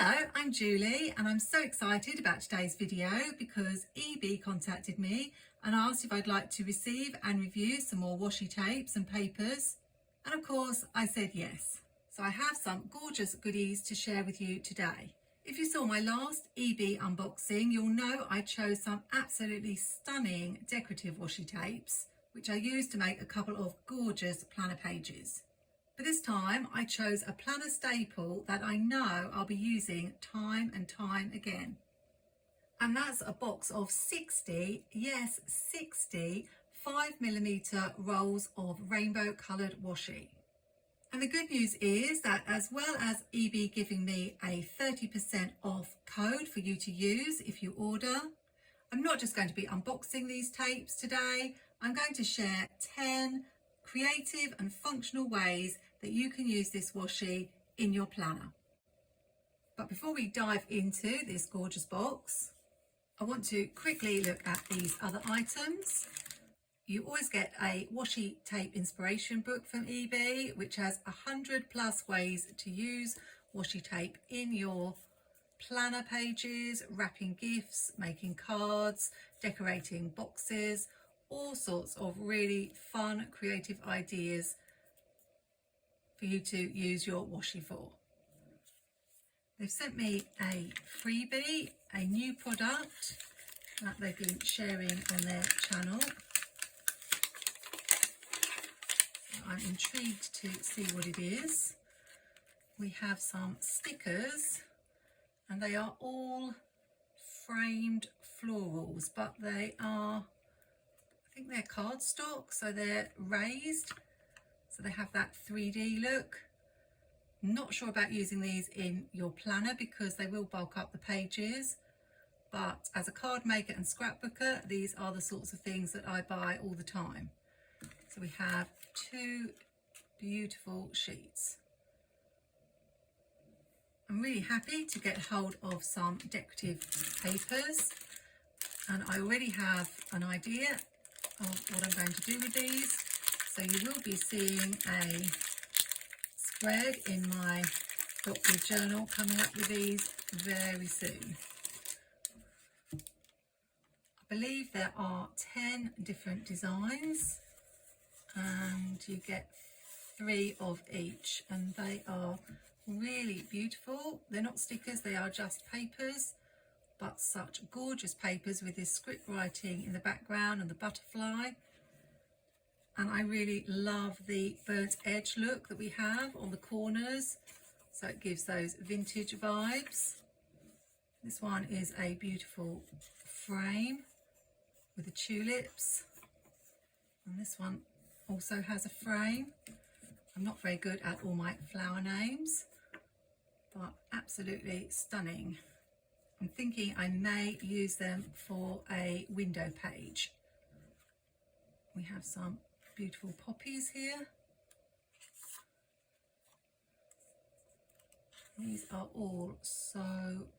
Hello, I'm Julie and I'm so excited about today's video because Ieebee contacted me and asked if I'd like to receive and review some more washi tapes and papers, and of course I said yes. So I have some gorgeous goodies to share with you today. If you saw my last Ieebee unboxing, you'll know I chose some absolutely stunning decorative washi tapes which I used to make a couple of gorgeous planner pages. But this time I chose a planner staple that I know I'll be using time and time again. And that's a box of 60, yes 60, 5mm rolls of rainbow coloured washi. And the good news is that as well as Ieebee giving me a 30% off code for you to use if you order, I'm not just going to be unboxing these tapes today, I'm going to share 10 creative and functional ways that you can use this washi in your planner. But before we dive into this gorgeous box, I want to quickly look at these other items. You always get a washi tape inspiration book from Ieebee, which has 100+ ways to use washi tape in your planner pages, wrapping gifts, making cards, decorating boxes, all sorts of really fun, creative ideas for you to use your washi for. They've sent me a freebie, a new product that they've been sharing on their channel. I'm intrigued to see what it is. We have some stickers and they are all framed florals, but they are, I think they're cardstock, so they're raised. So they have that 3D look. Not sure about using these in your planner because they will bulk up the pages, but as a card maker and scrapbooker, these are the sorts of things that I buy all the time. So we have two beautiful sheets. I'm really happy to get hold of some decorative papers, and I already have an idea of what I'm going to do with these. So you will be seeing a spread in my Dotwood journal coming up with these very soon. I believe there are 10 different designs and you get 3 of each, and they are really beautiful. They're not stickers, they are just papers, but such gorgeous papers with this script writing in the background and the butterfly. And I really love the burnt edge look that we have on the corners, so it gives those vintage vibes. This one is a beautiful frame with the tulips, and this one also has a frame. I'm not very good at all my flower names, but absolutely stunning. I'm thinking I may use them for a window page. We have some beautiful poppies here. These are all so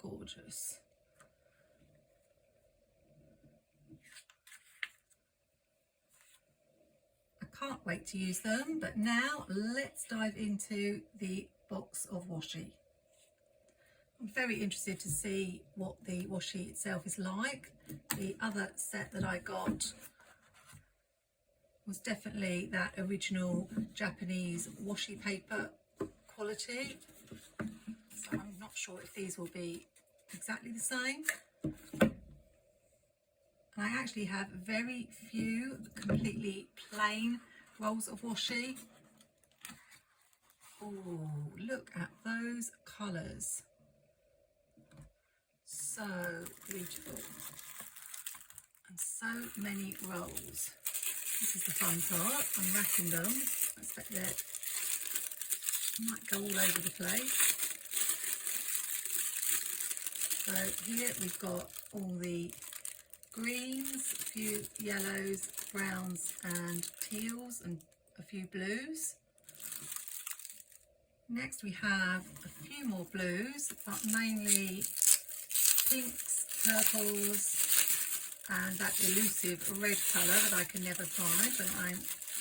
gorgeous. I can't wait to use them, but now let's dive into the box of washi. I'm very interested to see what the washi itself is like. The other set that I got was definitely that original Japanese washi paper quality, so I'm not sure if these will be exactly the same. And I actually have very few completely plain rolls of washi. Oh, look at those colours, so beautiful, and so many rolls. This is the fun part, unwrapping them. I expect they might go all over the place. So here we've got all the greens, a few yellows, browns and teals, and a few blues. Next we have a few more blues, but mainly pinks, purples, and that elusive red colour that I can never find when I'm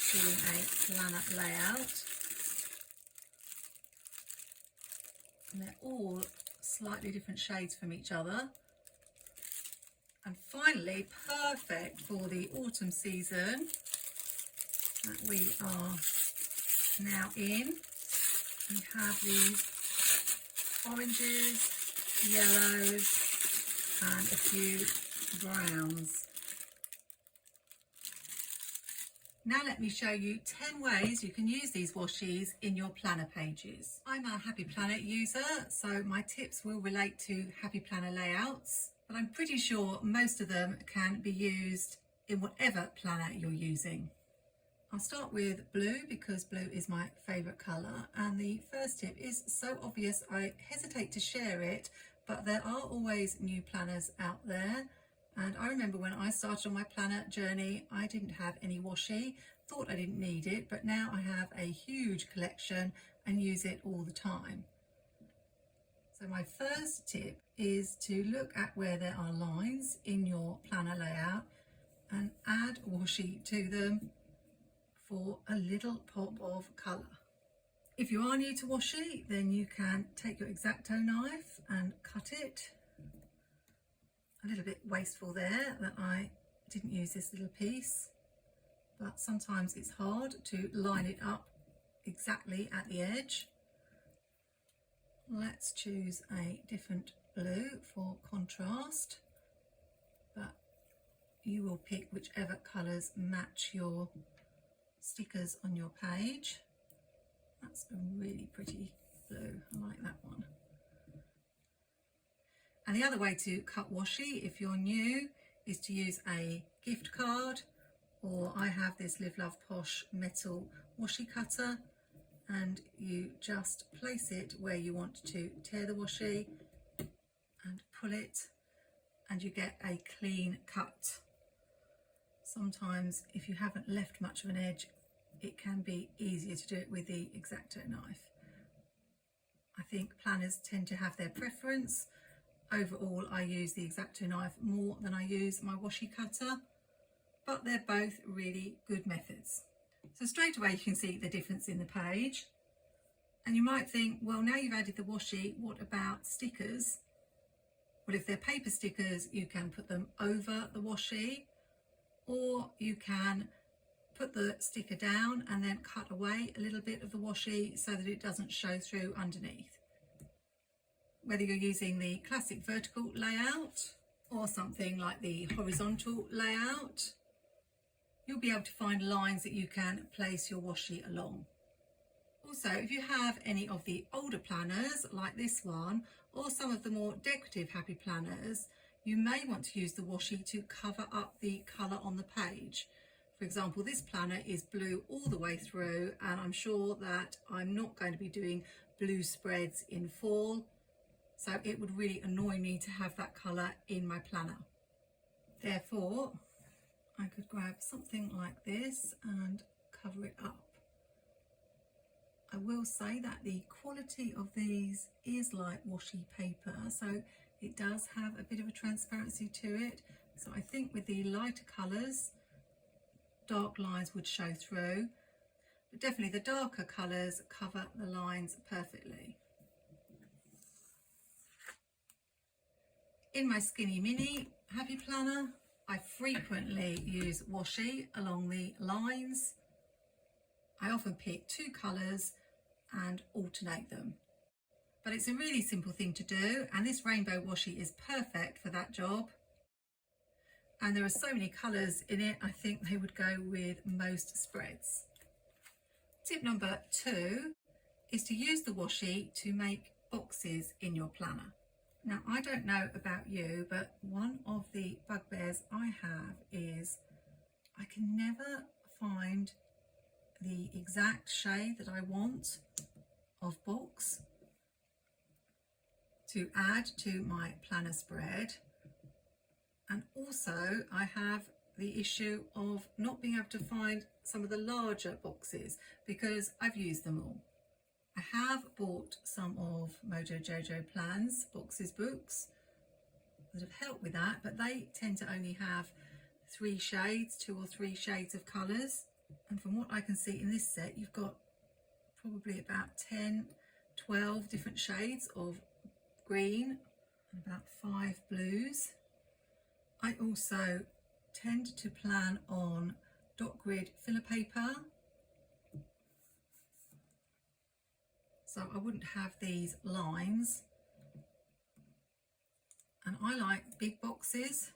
doing a planner layout. And they're all slightly different shades from each other. And finally, perfect for the autumn season that we are now in. We have these oranges, yellows, and a few browns. Now let me show you 10 ways you can use these washies in your planner pages. I'm a Happy Planner user, so my tips will relate to Happy Planner layouts, but I'm pretty sure most of them can be used in whatever planner you're using. I'll start with blue because blue is my favourite colour, and the first tip is so obvious I hesitate to share it, but there are always new planners out there. And I remember when I started on my planner journey, I didn't have any washi, thought I didn't need it, but now I have a huge collection and use it all the time. So my first tip is to look at where there are lines in your planner layout and add washi to them for a little pop of colour. If you are new to washi, then you can take your X-Acto knife and cut it. A little bit wasteful there that I didn't use this little piece, but sometimes it's hard to line it up exactly at the edge. Let's choose a different blue for contrast, but you will pick whichever colours match your stickers on your page. That's a really pretty blue, I like that one. And the other way to cut washi, if you're new, is to use a gift card, or I have this Live Love Posh metal washi cutter, and you just place it where you want to tear the washi and pull it, and you get a clean cut. Sometimes if you haven't left much of an edge, it can be easier to do it with the X-Acto knife. I think planners tend to have their preference. Overall, I use the X-Acto knife more than I use my washi cutter, but they're both really good methods. So straight away you can see the difference in the page, and you might think, well, now you've added the washi, what about stickers? Well, if they're paper stickers, you can put them over the washi, or you can put the sticker down and then cut away a little bit of the washi so that it doesn't show through underneath. Whether you're using the classic vertical layout or something like the horizontal layout, you'll be able to find lines that you can place your washi along. Also, if you have any of the older planners like this one, or some of the more decorative Happy Planners, you may want to use the washi to cover up the colour on the page. For example, this planner is blue all the way through, and I'm sure that I'm not going to be doing blue spreads in fall, so it would really annoy me to have that colour in my planner. Therefore, I could grab something like this and cover it up. I will say that the quality of these is like washi paper, so it does have a bit of a transparency to it. So I think with the lighter colours, dark lines would show through, but definitely the darker colours cover the lines perfectly. In my Skinny Mini Happy Planner, I frequently use washi along the lines. I often pick two colours and alternate them. But it's a really simple thing to do, and this rainbow washi is perfect for that job. And there are so many colours in it, I think they would go with most spreads. Tip number 2 is to use the washi to make boxes in your planner. Now, I don't know about you, but one of the bugbears I have is I can never find the exact shade that I want of box to add to my planner spread. And also I have the issue of not being able to find some of the larger boxes because I've used them all. I have bought some of Mojo Jojo Plans boxes books that have helped with that, but they tend to only have 3 shades, 2 or 3 shades of colours. And from what I can see in this set, you've got probably about 10, 12 different shades of green and about 5 blues. I also tend to plan on dot grid filler paper, so I wouldn't have these lines, and I like big boxes,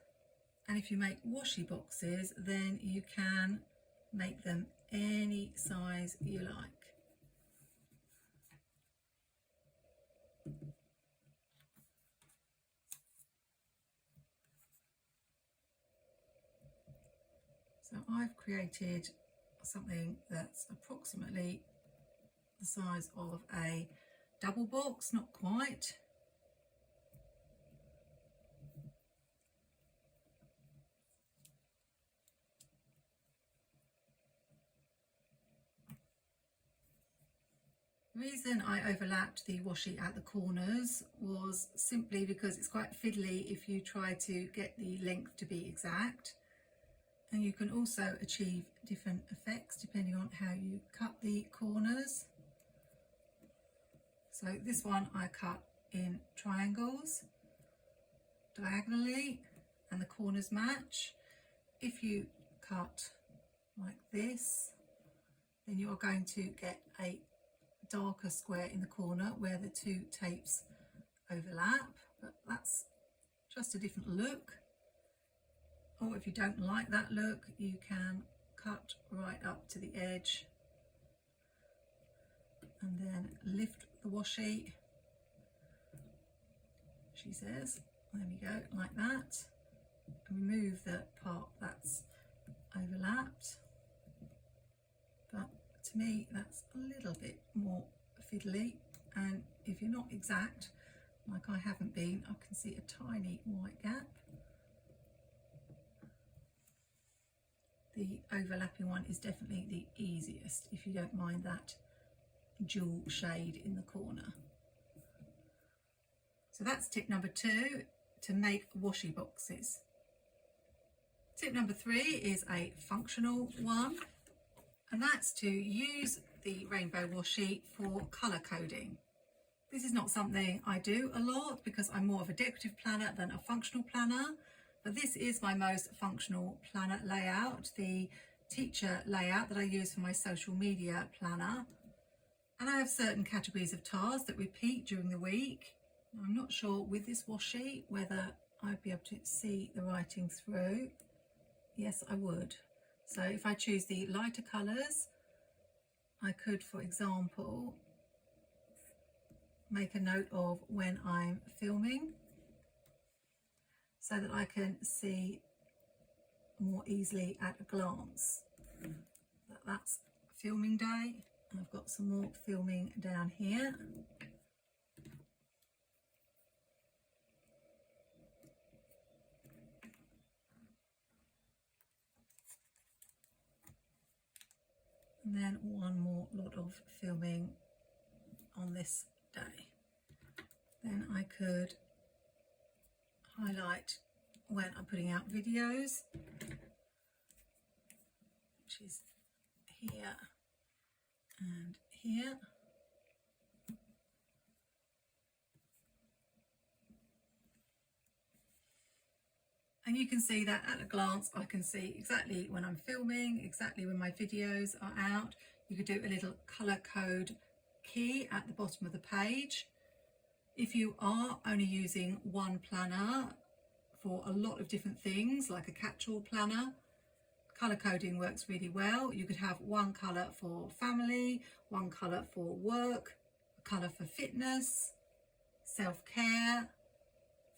and if you make washi boxes then you can make them any size you like. So I've created something that's approximately the size of a double box, not quite. The reason I overlapped the washi at the corners was simply because it's quite fiddly if you try to get the length to be exact. And you can also achieve different effects depending on how you cut the corners. So this one I cut in triangles diagonally and the corners match. If you cut like this, then you are going to get a darker square in the corner where the two tapes overlap, but that's just a different look. Or if you don't like that look, you can cut right up to the edge and then lift the washi, she says. There we go, like that. And remove the part that's overlapped. But to me, that's a little bit more fiddly. And if you're not exact, like I haven't been, I can see a tiny white gap. The overlapping one is definitely the easiest if you don't mind that dual shade in the corner. So that's tip number 2, to make washi boxes. Tip number 3 is a functional one, and that's to use the rainbow washi for colour coding. This is not something I do a lot because I'm more of a decorative planner than a functional planner. But this is my most functional planner layout, the teacher layout that I use for my social media planner. And I have certain categories of tasks that repeat during the week. I'm not sure with this washi whether I'd be able to see the writing through. Yes, I would. So if I choose the lighter colours, I could, for example, make a note of when I'm filming, so that I can see more easily at a glance that that's filming day. And I've got some more filming down here. And then one more lot of filming on this day. Then I could highlight when I'm putting out videos, which is here and here. And you can see that at a glance. I can see exactly when I'm filming, exactly when my videos are out. You could do a little colour code key at the bottom of the page. If you are only using one planner for a lot of different things, like a catch-all planner, colour coding works really well. You could have one colour for family, one colour for work, a colour for fitness, self-care,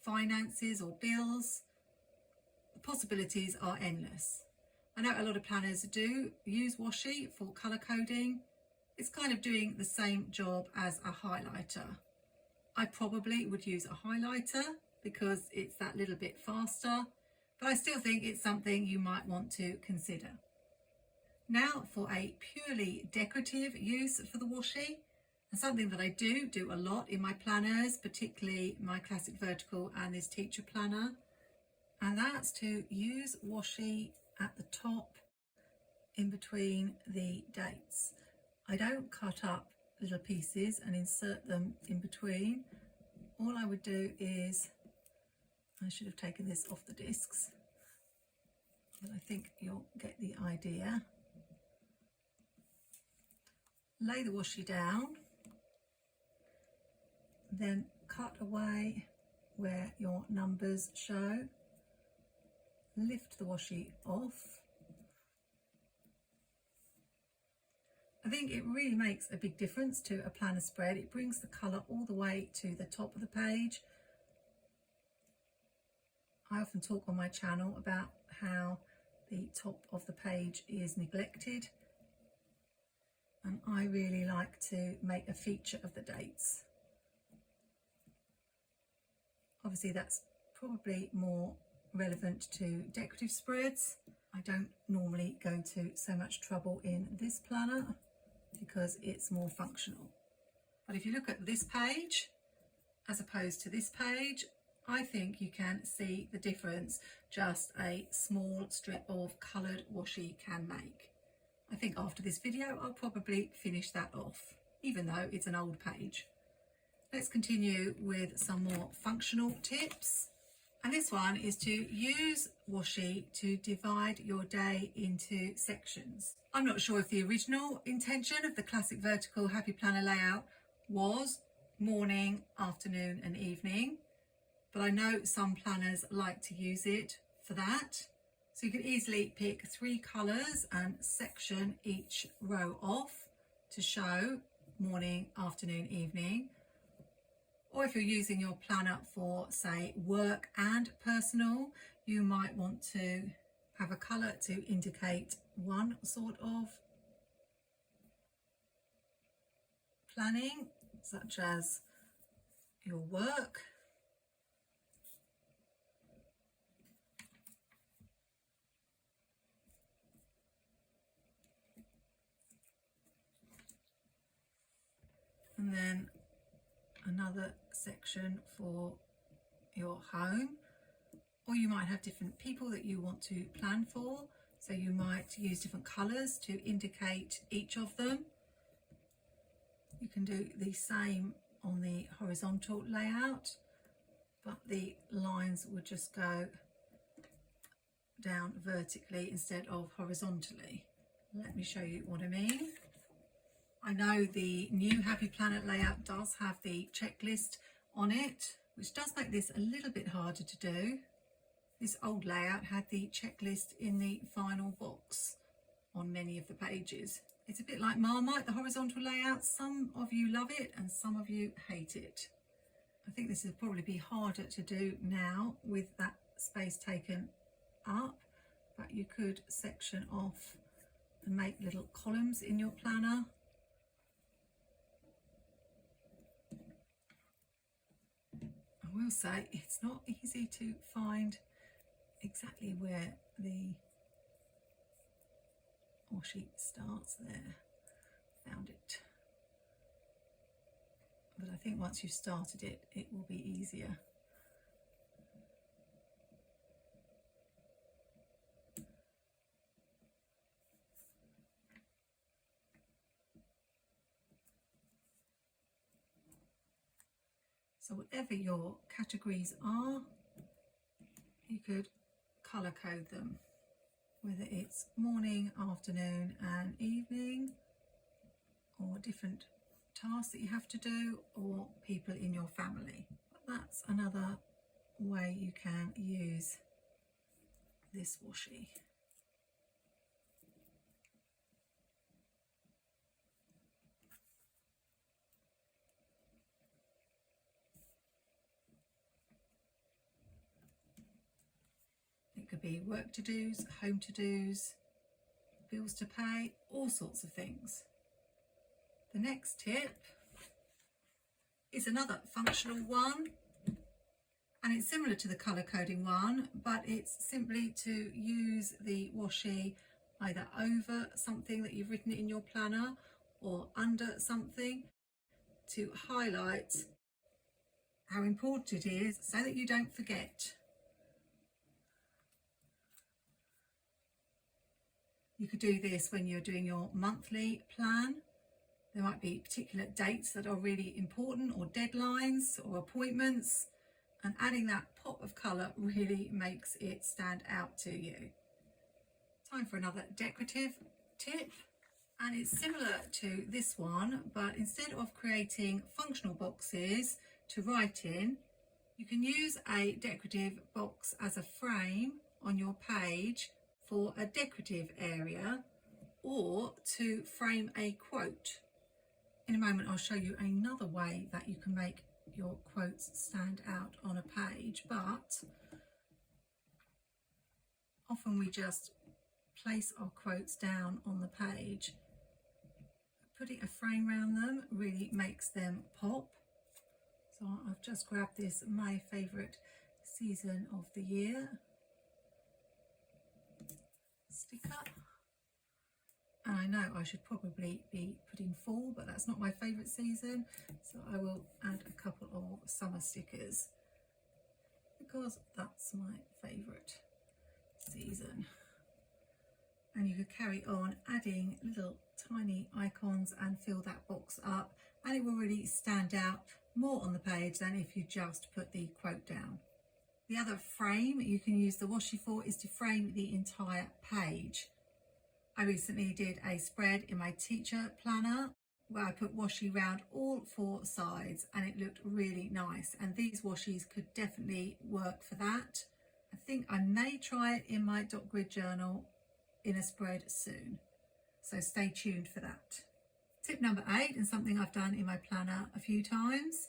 finances or bills. The possibilities are endless. I know a lot of planners do use washi for colour coding. It's kind of doing the same job as a highlighter. I probably would use a highlighter because it's that little bit faster, but I still think it's something you might want to consider. Now for a purely decorative use for the washi, and something that I do a lot in my planners, particularly my classic vertical and this teacher planner, and that's to use washi at the top in between the dates. I don't cut up little pieces and insert them in between. all I would do is, I should have taken this off the discs, but I think you'll get the idea. Lay the washi down, then cut away where your numbers show, lift the washi off. I think it really makes a big difference to a planner spread. It brings the colour all the way to the top of the page. I often talk on my channel about how the top of the page is neglected, and I really like to make a feature of the dates. Obviously that's probably more relevant to decorative spreads. I don't normally go to so much trouble in this planner because it's more functional. But if you look at this page as opposed to this page, I think you can see the difference just a small strip of coloured washi can make. I think after this video I'll probably finish that off, even though it's an old page. Let's continue with some more functional tips. And this one is to use washi to divide your day into sections. I'm not sure if the original intention of the classic vertical Happy Planner layout was morning, afternoon and evening, but I know some planners like to use it for that. So you can easily pick 3 colours and section each row off to show morning, afternoon, evening. Or if you're using your planner for, say, work and personal, you might want to have a colour to indicate one sort of planning, such as your work. And then another section for your home, or you might have different people that you want to plan for, so you might use different colours to indicate each of them. You can do the same on the horizontal layout, but the lines would just go down vertically instead of horizontally. Let me show you what I mean. I know the new Happy Planet layout does have the checklist on it, which does make this a little bit harder to do. This old layout had the checklist in the final box on many of the pages. It's a bit like Marmite, the horizontal layout. Some of you love it and some of you hate it. I think this will probably be harder to do now with that space taken up, but you could section off and make little columns in your planner. I will say it's not easy to find exactly where the washi starts there. Found it. But I think once you've started it, it will be easier. So whatever your categories are, you could colour code them, whether it's morning, afternoon and evening, or different tasks that you have to do, or people in your family. But that's another way you can use this washi. It could be work to do's, home to do's, bills to pay, all sorts of things. The next tip is another functional one, and it's similar to the colour coding one, but it's simply to use the washi either over something that you've written in your planner or under something to highlight how important it is so that you don't forget. You could do this when you're doing your monthly plan. There might be particular dates that are really important, or deadlines or appointments, and adding that pop of colour really makes it stand out to you. Time for another decorative tip, and it's similar to this one, but instead of creating functional boxes to write in, you can use a decorative box as a frame on your page for a decorative area, or to frame a quote. In a moment I'll show you another way that you can make your quotes stand out on a page, but often we just place our quotes down on the page. Putting a frame around them really makes them pop. So I've just grabbed this My Favourite Season of the Year sticker. And I know I should probably be putting fall, but that's not my favourite season, so I will add a couple of summer stickers because that's my favourite season. And you could carry on adding little tiny icons and fill that box up, and it will really stand out more on the page than if you just put the quote down. The other frame you can use the washi for is to frame the entire page. I recently did a spread in my teacher planner where I put washi around all 4 sides, and it looked really nice, and these washies could definitely work for that. I think I may try it in my dot grid journal in a spread soon, so stay tuned for that. Tip number 8, and something I've done in my planner a few times,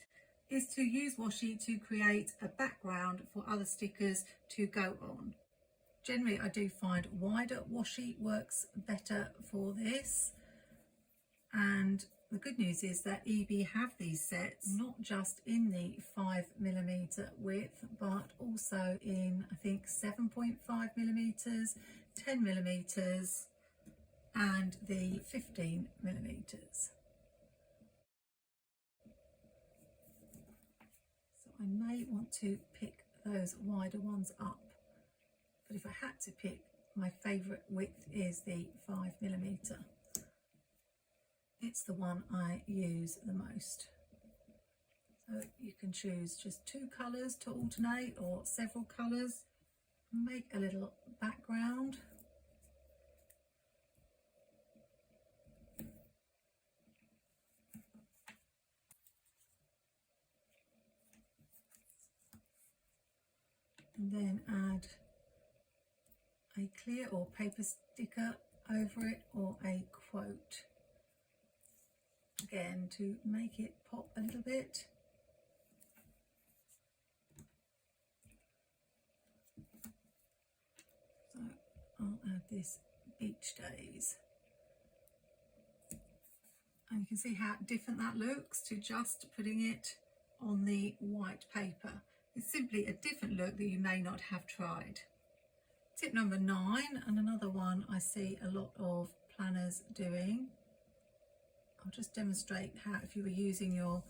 is to use washi to create a background for other stickers to go on. Generally, I do find wider washi works better for this. And the good news is that Ieebee have these sets, not just in the 5mm width, but also in, I think, 7.5mm, 10mm, and the 15mm. So I may want to pick those wider ones up. But if I had to pick, my favourite width is the 5mm. It's the one I use the most. So you can choose just 2 colours to alternate, or several colours. Make a little background. And then add a clear or paper sticker over it, or a quote, again to make it pop a little bit. So I'll add this beach days, and you can see how different that looks to just putting it on the white paper. It's simply a different look that you may not have tried. Tip number 9, and another one I see a lot of planners doing. I'll just demonstrate how, if you were using your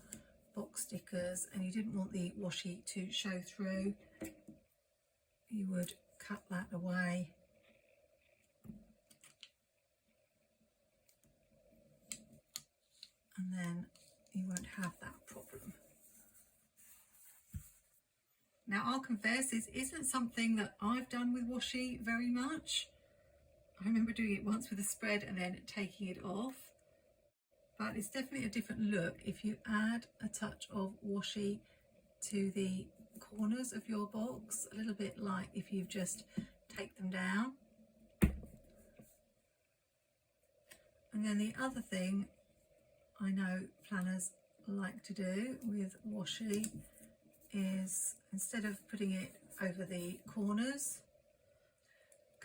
box stickers and you didn't want the washi to show through, you would cut that away. And then you won't have that problem. Now, I'll confess, this isn't something that I've done with washi very much. I remember doing it once with a spread and then taking it off. But it's definitely a different look if you add a touch of washi to the corners of your box, a little bit like if you've just take them down. And then the other thing I know planners like to do with washi is, instead of putting it over the corners,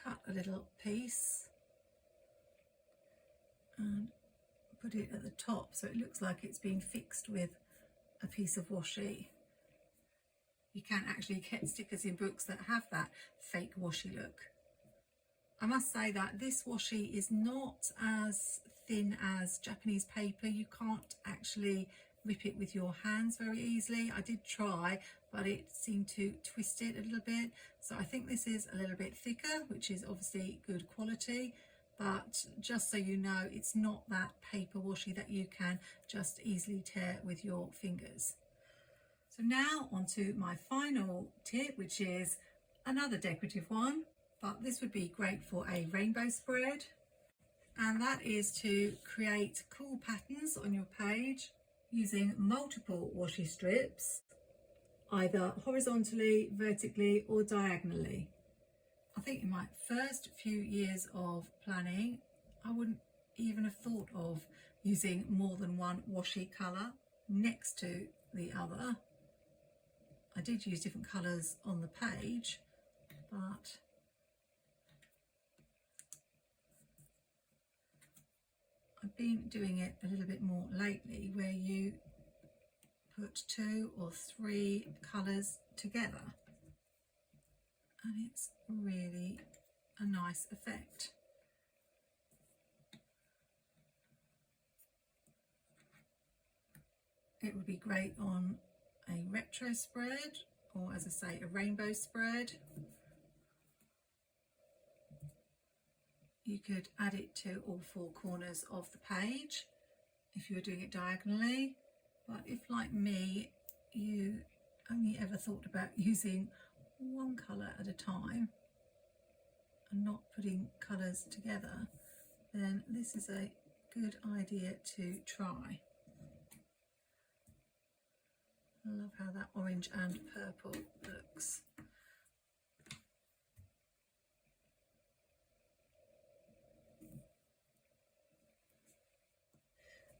cut a little piece and put it at the top so it looks like it's been fixed with a piece of washi. You can actually get stickers in books that have that fake washi look. I must say that this washi is not as thin as Japanese paper. You can't actually rip it with your hands very easily. I did try, but it seemed to twist it a little bit. So I think this is a little bit thicker, which is obviously good quality, but just so you know, it's not that paper washi that you can just easily tear with your fingers. So now onto my final tip, which is another decorative one, but this would be great for a rainbow spread. And that is to create cool patterns on your page using multiple washi strips, either horizontally, vertically or diagonally. I think in my first few years of planning, I wouldn't even have thought of using more than one washi colour next to the other. I did use different colours on the page, but I've been doing it a little bit more lately, where you put 2 or 3 colours together, and it's really a nice effect. It would be great on a retro spread, or as I say, a rainbow spread. You could add it to all 4 corners of the page if you were doing it diagonally, but if, like me, you only ever thought about using one colour at a time and not putting colours together, then this is a good idea to try. I love how that orange and purple looks.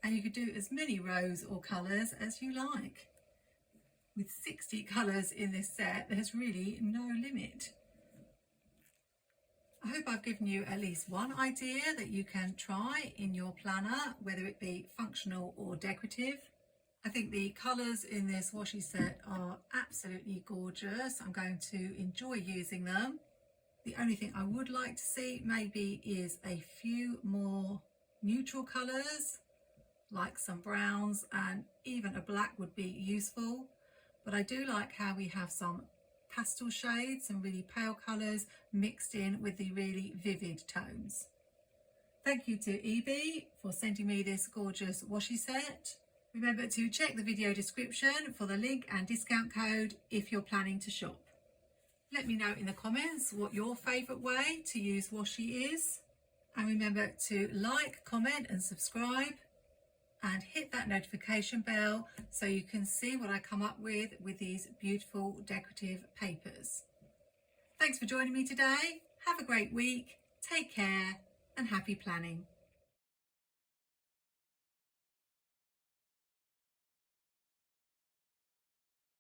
And you could do as many rows or colours as you like. With 60 colours in this set, there's really no limit. I hope I've given you at least one idea that you can try in your planner, whether it be functional or decorative. I think the colours in this washi set are absolutely gorgeous. I'm going to enjoy using them. The only thing I would like to see maybe is a few more neutral colours, like some browns, and even a black would be useful. But I do like how we have some pastel shades and really pale colours mixed in with the really vivid tones. Thank you to Ieebee for sending me this gorgeous washi set. Remember to check the video description for the link and discount code if you're planning to shop. Let me know in the comments what your favourite way to use washi is. And remember to like, comment and subscribe, and hit that notification bell so you can see what I come up with these beautiful decorative papers. Thanks for joining me today. Have a great week, take care and happy planning.